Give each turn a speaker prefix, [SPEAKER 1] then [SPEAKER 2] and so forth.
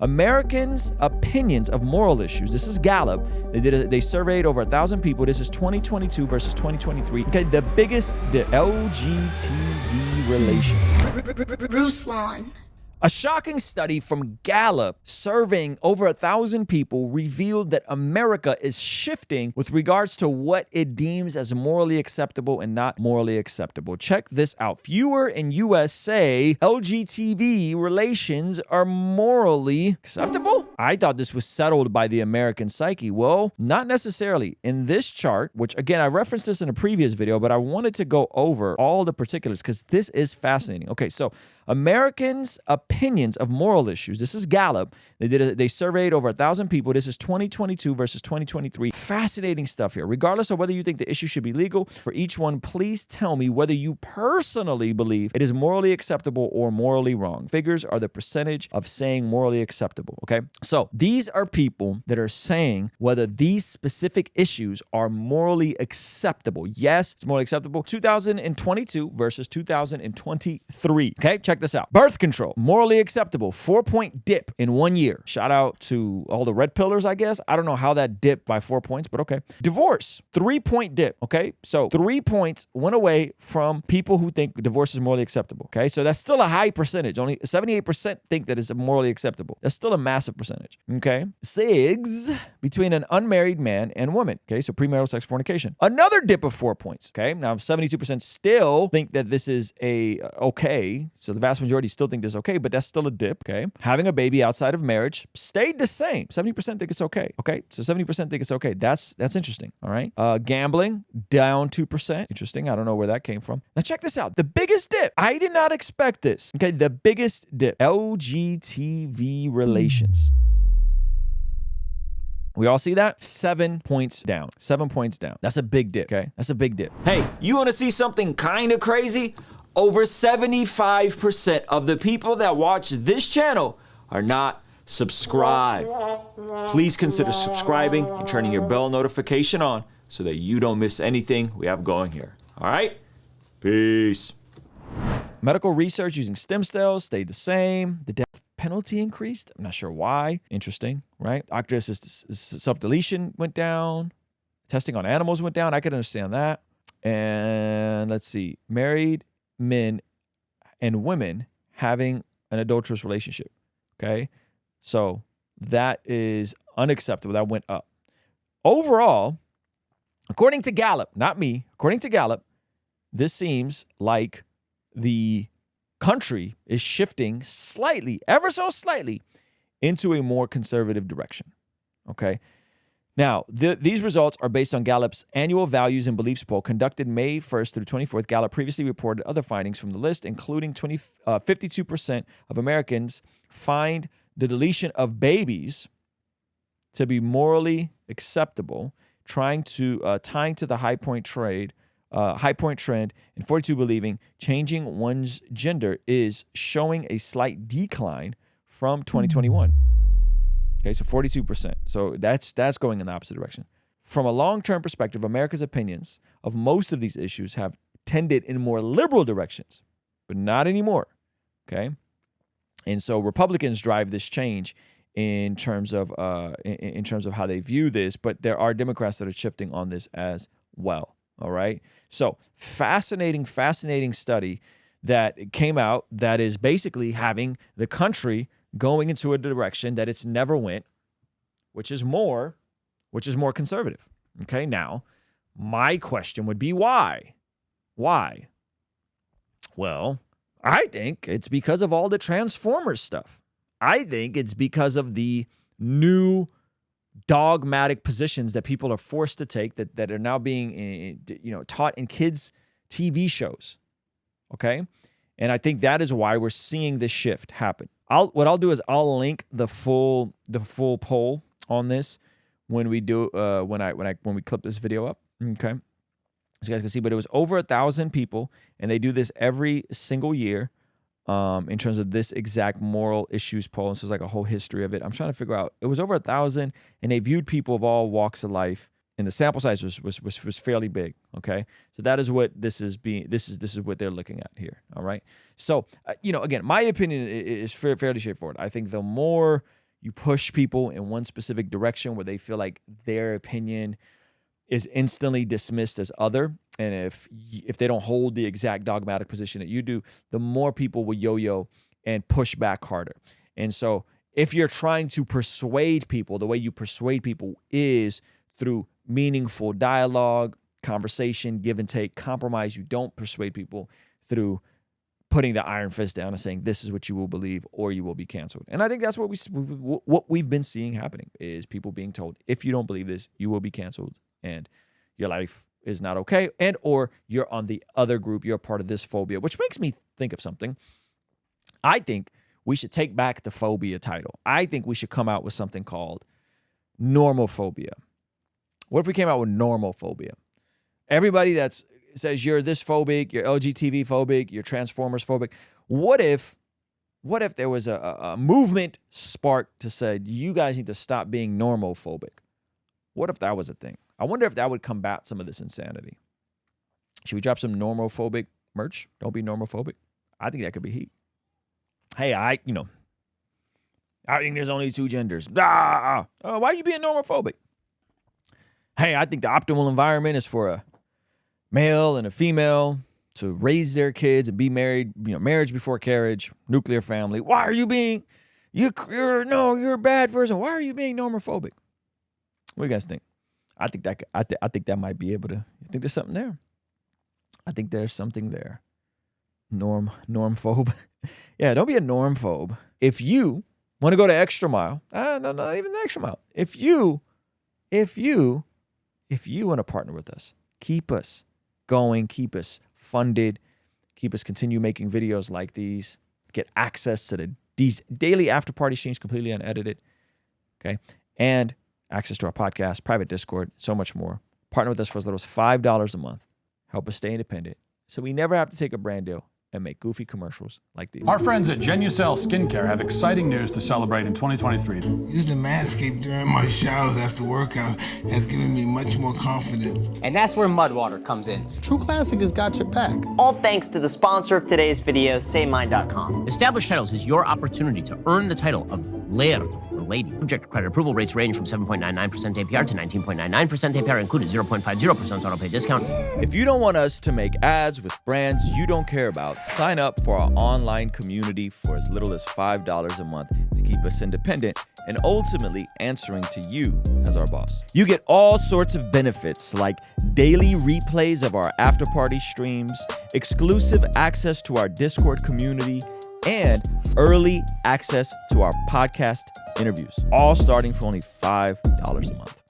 [SPEAKER 1] Americans' opinions of moral issues. This is Gallup. They surveyed over 1,000 people. This is 2022 versus 2023. Okay, the biggest, the LGTV relations.
[SPEAKER 2] Ruslan.
[SPEAKER 1] A shocking study from Gallup surveying over 1,000 people revealed that America is shifting with regards to what it deems as morally acceptable and not morally acceptable. Check this out. Fewer in U.S. say LGTV relations are morally acceptable. I thought this was settled by the American psyche. Well, not necessarily. In this chart, which again, I referenced this in a previous video, but I wanted to go over all the particulars because this is fascinating. Okay, so Americans' opinions of moral issues. This is Gallup. They surveyed over 1,000 people. This is 2022 versus 2023. Fascinating stuff here. Regardless of whether you think the issue should be legal, for each one, please tell me whether you personally believe it is morally acceptable or morally wrong. Figures are the percentage of saying morally acceptable, okay? So these are people that are saying whether these specific issues are morally acceptable. Yes, it's morally acceptable. 2022 versus 2023. Okay, check this out. Birth control, morally acceptable, 4-point dip in 1 year. Shout out to all the red pillars, I guess. I don't know how that dipped by 4 points, but okay. Divorce, 3-point dip, okay? So 3 points went away from people who think divorce is morally acceptable, okay? So that's still a high percentage. Only 78% think that it's morally acceptable. That's still a massive percentage, okay? SIGs, between an unmarried man and woman, okay? So premarital sex fornication. Another dip of 4 points, okay? Now 72% still think that this is okay. So the vast majority still think this is okay, but that's still a dip, okay? Having a baby outside of marriage stayed the same. 70% think it's okay, okay? So 70% think it's okay. That's interesting, all right? Gambling, down 2%. Interesting. I don't know where that came from. Now check this out. The biggest dip. I did not expect this, okay? The biggest dip. LGTV relations. We all see that? 7 points down. 7 points down. That's a big dip, okay? That's a big dip. Hey, you want to see something kind of crazy? Over 75% of the people that watch this channel are not subscribed. Please consider subscribing and turning your bell notification on so that you don't miss anything we have going here. All right? Peace. Medical research using stem cells stayed the same. The death penalty increased. I'm not sure why. Interesting, right? Doctor-assisted self-deletion went down. Testing on animals went down. I could understand that. And let's see. Married men and women having an adulterous relationship, okay? So that is unacceptable. That went up. Overall, according to Gallup, not me, according to Gallup, this seems like the country is shifting slightly, ever so slightly, into a more conservative direction, okay? Now, these results are based on Gallup's annual values and beliefs poll conducted May 1st through 24th. Gallup previously reported other findings from the list, including 52% of Americans find the deletion of babies to be morally acceptable, tying to the high point trend, and 42 believing changing one's gender is showing a slight decline from 2021. Okay, so 42%. So that's going in the opposite direction. From a long-term perspective, America's opinions of most of these issues have tended in more liberal directions, but not anymore. Okay, and so Republicans drive this change in terms of how they view this, but there are Democrats that are shifting on this as well. All right, so fascinating study that came out that is basically having the country going into a direction that it's never went, which is more conservative. Okay, now, my question would be why? Why? Well, I think it's because of all the Transformers stuff. I think it's because of the new dogmatic positions that people are forced to take that are now being taught in kids' TV shows. Okay? And I think that is why we're seeing this shift happen. What I'll do is I'll link the full poll on this when we do when we clip this video up. Okay, so you guys can see. But it was over 1,000 people, and they do this every single year in terms of this exact moral issues poll. And so it's like a whole history of it. I'm trying to figure out. It was over 1,000, and they viewed people of all walks of life. And the sample size was fairly big. Okay, so that is what this is what they're looking at here. All right, so again, my opinion is fairly straightforward. I think the more you push people in one specific direction where they feel like their opinion is instantly dismissed as other. And if they don't hold the exact dogmatic position that you do, the more people will yo-yo and push back harder. And so if you're trying to persuade people, the way you persuade people is through meaningful dialogue, conversation, give and take, compromise. You don't persuade people through putting the iron fist down and saying, this is what you will believe or you will be canceled. And I think that's what we've been seeing happening is people being told, if you don't believe this, you will be canceled and your life is not okay. And or you're on the other group, you're a part of this phobia, which makes me think of something. I think we should take back the phobia title. I think we should come out with something called normophobia. What if we came out with normophobia? Everybody that says you're this phobic, you're LGTV phobic, you're Transformers phobic. What if there was a movement sparked to say, you guys need to stop being normophobic? What if that was a thing? I wonder if that would combat some of this insanity. Should we drop some normophobic merch? Don't be normophobic. I think that could be heat. Hey, I think there's only two genders. Why are you being normophobic? Hey, I think the optimal environment is for a male and a female to raise their kids and be married, marriage before carriage, nuclear family. Why are you being, you're a bad person. Why are you being normophobic? What do you guys think? I think that might be able to, I think there's something there. I think there's something there. Normphobe. Yeah, don't be a normphobe. If you want to go the extra mile, no, not even the extra mile. If you want to partner with us, keep us going, keep us funded, keep us continue making videos like these, get access to these daily after party streams completely unedited, okay? And access to our podcast, private Discord, so much more. Partner with us for as little as $5 a month. Help us stay independent so we never have to take a brand deal and make goofy commercials like these.
[SPEAKER 3] Our friends at Genucel Skincare have exciting news to celebrate in 2023.
[SPEAKER 4] Using Manscaped during my showers after workout has given me much more confidence.
[SPEAKER 5] And that's where Mud Water comes in.
[SPEAKER 6] True Classic has got your back.
[SPEAKER 7] All thanks to the sponsor of today's video, SayMine.com.
[SPEAKER 8] Established Titles is your opportunity to earn the title of Laird or Lady. Subject to credit approval, rates range from 7.99% APR to 19.99% APR, included 0.50% auto pay discount.
[SPEAKER 1] If you don't want us to make ads with brands you don't care about, sign up for our online community for as little as $5 a month to keep us independent and ultimately answering to you as our boss. You get all sorts of benefits like daily replays of our after party streams, exclusive access to our Discord community, and early access to our podcast interviews, all starting for only $5 a month.